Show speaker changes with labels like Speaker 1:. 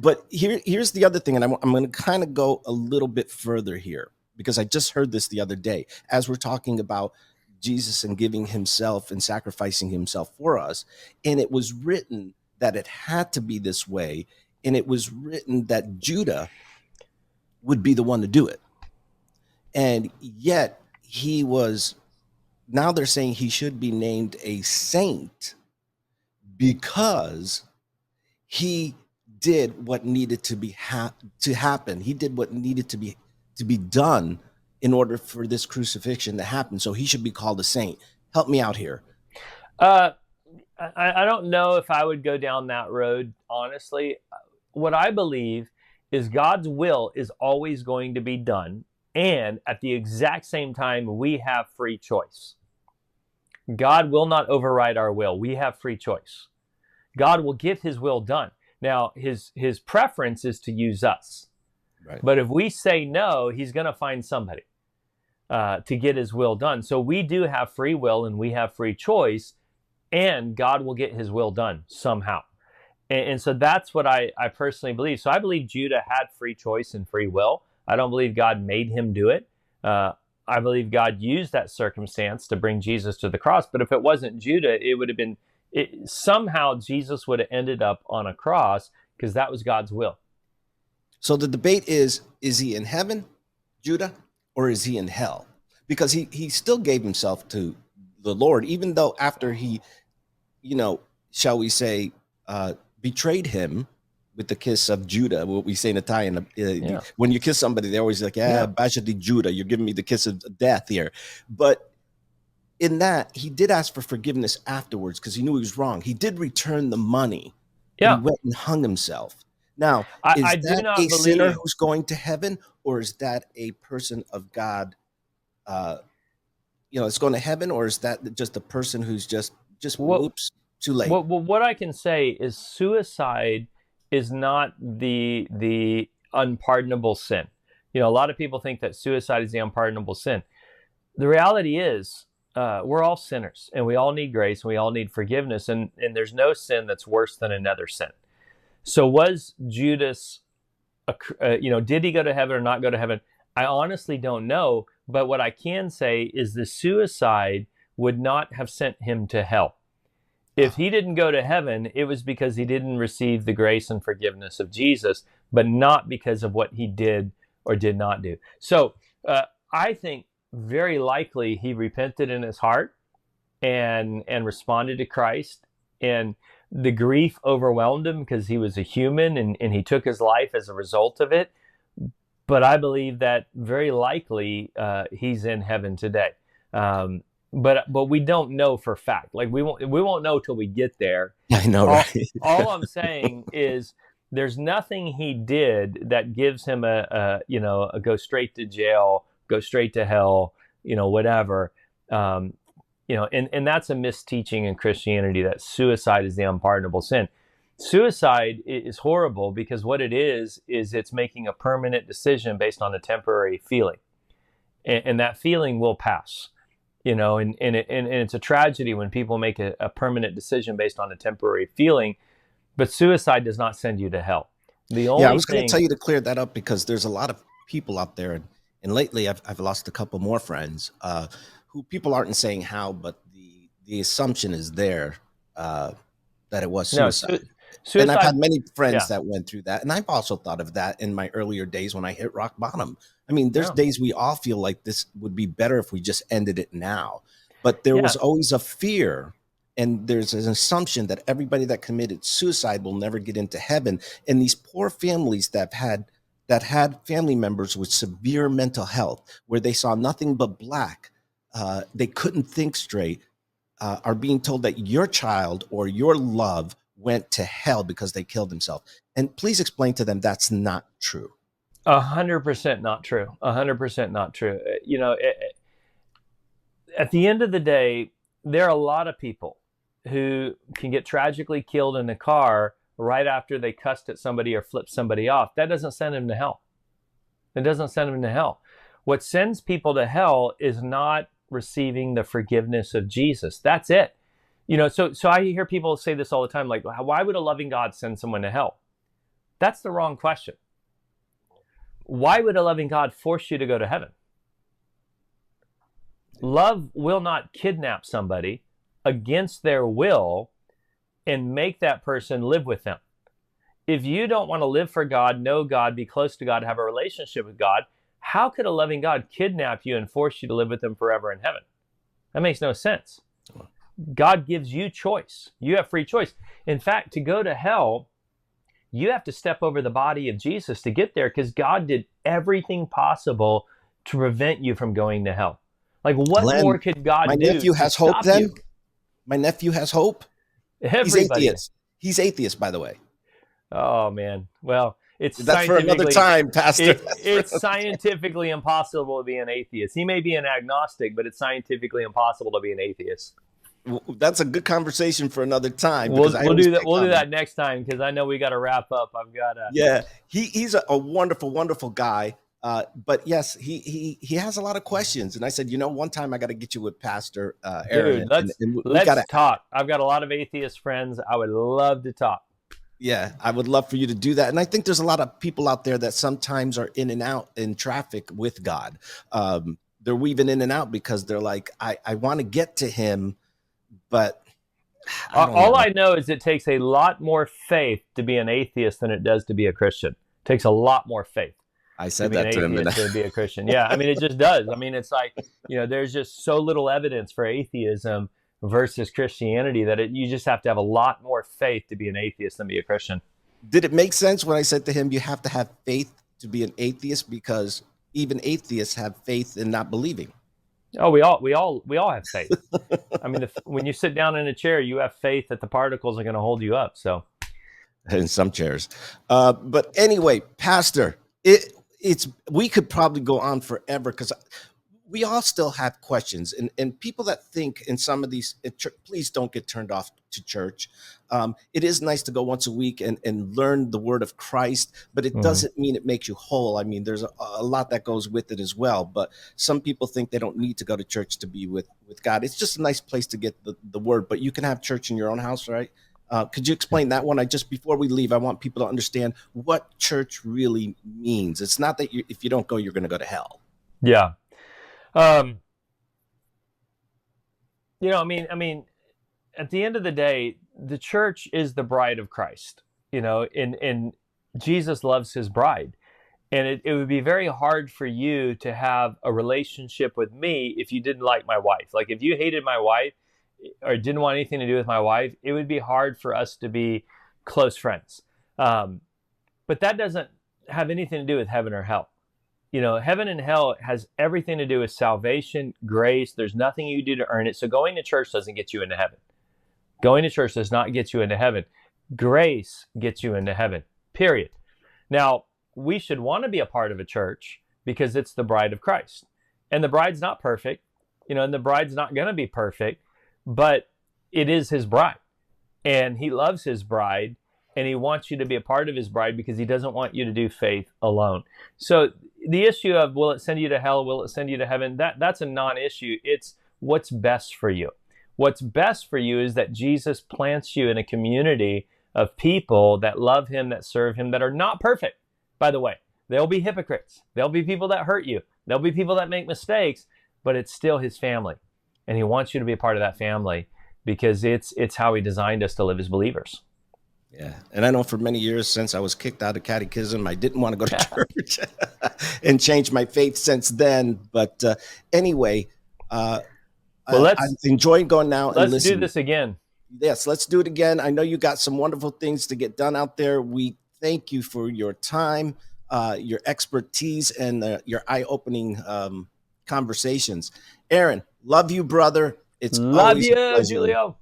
Speaker 1: But here's the other thing, and I'm going to kind of go a little bit further here because I just heard this the other day as we're talking about Jesus and giving himself and sacrificing himself for us. And it was written that it had to be this way. And it was written that Judah would be the one to do it. And yet he was, now they're saying he should be named a saint because he did what needed to be to happen. He did what needed to be done in order for this crucifixion to happen. So he should be called a saint. Help me out here.
Speaker 2: I don't know if I would go down that road, honestly. What I believe is God's will is always going to be done. And at the exact same time, we have free choice. God will not override our will. We have free choice. God will get his will done. Now, his preference is to use us.
Speaker 1: Right.
Speaker 2: But if we say no, he's going to find somebody to get his will done. So we do have free will and we have free choice, and God will get his will done somehow. And so that's what I personally believe. So I believe Judah had free choice and free will. I don't believe God made him do it. I believe God used that circumstance to bring Jesus to the cross. But if it wasn't Judah, it would have been, somehow Jesus would have ended up on a cross because that was God's will.
Speaker 1: So the debate is he in heaven, Judah, or is he in hell? Because he still gave himself to the Lord, even though after he, shall we say, betrayed him with the kiss of Judah, what we say in Italian. When you kiss somebody, they're always like, bacia di Judah, you're giving me the kiss of death here. But in that, he did ask for forgiveness afterwards because he knew he was wrong. He did return the money.
Speaker 2: Yeah.
Speaker 1: He went and hung himself. Now, is
Speaker 2: I
Speaker 1: that
Speaker 2: do not
Speaker 1: a sinner
Speaker 2: believe
Speaker 1: who's going to heaven, or is that a person of God, it's going to heaven, or is that just a person who's just whoops, too late?
Speaker 2: What I can say is suicide is not the unpardonable sin. A lot of people think that suicide is the unpardonable sin. The reality is, we're all sinners, and we all need grace, and we all need forgiveness, and there's no sin that's worse than another sin. So was Judas, did he go to heaven or not go to heaven? I honestly don't know, but what I can say is the suicide would not have sent him to hell. If he didn't go to heaven, it was because he didn't receive the grace and forgiveness of Jesus, but not because of what he did or did not do. So I think very likely he repented in his heart and responded to Christ, and the grief overwhelmed him because he was a human and he took his life as a result of it. But I believe that very likely he's in heaven today. But we don't know for fact. Like we won't know till we get there.
Speaker 1: I know, right?
Speaker 2: All I'm saying is there's nothing he did that gives him a go straight to jail, go straight to hell, whatever. And that's a misteaching in Christianity, that suicide is the unpardonable sin. Suicide is horrible because what it is it's making a permanent decision based on a temporary feeling. And that feeling will pass, and it's a tragedy when people make a permanent decision based on a temporary feeling, but suicide does not send you to hell.
Speaker 1: I was going to tell you to clear that up because there's a lot of people out there, and lately I've lost a couple more friends, who people aren't saying how, but the assumption is there that it was suicide. Suicide. And I've had many friends that went through that. And I've also thought of that in my earlier days when I hit rock bottom. I mean, there's days we all feel like this would be better if we just ended it now. But there was always a fear, and there's an assumption that everybody that committed suicide will never get into heaven. And these poor families that had family members with severe mental health, where they saw nothing but black, they couldn't think straight, are being told that your child or your love went to hell because they killed themselves. And please explain to them that's not true.
Speaker 2: 100% not true. 100% not true. At the end of the day, there are a lot of people who can get tragically killed in a car right after they cussed at somebody or flipped somebody off. That doesn't send them to hell. It doesn't send them to hell. What sends people to hell is not receiving the forgiveness of Jesus. That's it. So I hear people say this all the time, like, why would a loving God send someone to hell? That's the wrong question. Why would a loving God force you to go to heaven? Love will not kidnap somebody against their will and make that person live with them. If you don't want to live for God, know God, be close to God, have a relationship with God, how could a loving God kidnap you and force you to live with him forever in heaven? That makes no sense. God gives you choice. You have free choice. In fact, to go to hell, you have to step over the body of Jesus to get there, because God did everything possible to prevent you from going to hell. Like, what
Speaker 1: Glenn,
Speaker 2: more could God
Speaker 1: my
Speaker 2: do
Speaker 1: nephew
Speaker 2: to
Speaker 1: has hope
Speaker 2: stop
Speaker 1: then?
Speaker 2: you?
Speaker 1: My nephew has hope? He's
Speaker 2: Everybody.
Speaker 1: atheist. He's atheist, by the way.
Speaker 2: Oh man. Well,
Speaker 1: That's for another time, Pastor.
Speaker 2: it's scientifically impossible to be an atheist. He may be an agnostic, but it's scientifically impossible to be an atheist.
Speaker 1: That's a good conversation for another time.
Speaker 2: We'll do that. We'll do that next time, because I know we got to wrap up. I've got to.
Speaker 1: Yeah, he's a wonderful, wonderful guy. But yes, he has a lot of questions. And I said, one time I got to get you with Pastor Aaron.
Speaker 2: Dude, let's talk. I've got a lot of atheist friends. I would love to talk.
Speaker 1: Yeah, I would love for you to do that. And I think there's a lot of people out there that sometimes are in and out in traffic with God. They're weaving in and out because they're like, I want to get to him, but
Speaker 2: all I know is it takes a lot more faith to be an atheist than it does to be a Christian. It takes a lot more faith.
Speaker 1: I said that to him.
Speaker 2: To be a Christian. Yeah, I mean, it just does. I mean, it's like, there's just so little evidence for atheism versus Christianity that you just have to have a lot more faith to be an atheist than be a Christian.
Speaker 1: Did it make sense when I said to him, you have to have faith to be an atheist, because even atheists have faith in not believing?
Speaker 2: Oh, we all have faith. I mean, when you sit down in a chair, you have faith that the particles are going to hold you up. So,
Speaker 1: in some chairs, but anyway, Pastor, we could probably go on forever, because we all still have questions, and people that think in some of these, please don't get turned off to church. It is nice to go once a week and learn the word of Christ, but it doesn't mean it makes you whole. I mean, there's a lot that goes with it as well. But some people think they don't need to go to church to be with God. It's just a nice place to get the word, but you can have church in your own house, right? Could you explain that one? Before we leave, I want people to understand what church really means. It's not that if you don't go, you're going to go to hell.
Speaker 2: Yeah. I mean, at the end of the day, the church is the bride of Christ, and Jesus loves his bride. And it would be very hard for you to have a relationship with me if you didn't like my wife. Like, if you hated my wife or didn't want anything to do with my wife, it would be hard for us to be close friends. But that doesn't have anything to do with heaven or hell. Heaven and hell has everything to do with salvation, grace. There's nothing you do to earn it. So going to church doesn't get you into heaven. Going to church does not get you into heaven. Grace gets you into heaven, period. Now, we should want to be a part of a church because it's the bride of Christ. And the bride's not perfect, and the bride's not going to be perfect, but it is his bride. And he loves his bride, and he wants you to be a part of his bride because he doesn't want you to do faith alone. So the issue of will it send you to hell, will it send you to heaven, that's a non-issue. It's what's best for you. What's best for you is that Jesus plants you in a community of people that love him, that serve him, that are not perfect. By the way, there'll be hypocrites. There'll be people that hurt you. There'll be people that make mistakes, but it's still his family. And he wants you to be a part of that family because it's how he designed us to live as believers.
Speaker 1: Yeah. And I know for many years since I was kicked out of catechism, I didn't want to go to church and change my faith since then. But anyway, I'm enjoying going now and listening.
Speaker 2: Let's do this again.
Speaker 1: Yes, let's do it again. I know you got some wonderful things to get done out there. We thank you for your time, your expertise, and your eye-opening conversations. Aaron, love you, brother. It's
Speaker 2: love you, Giulio.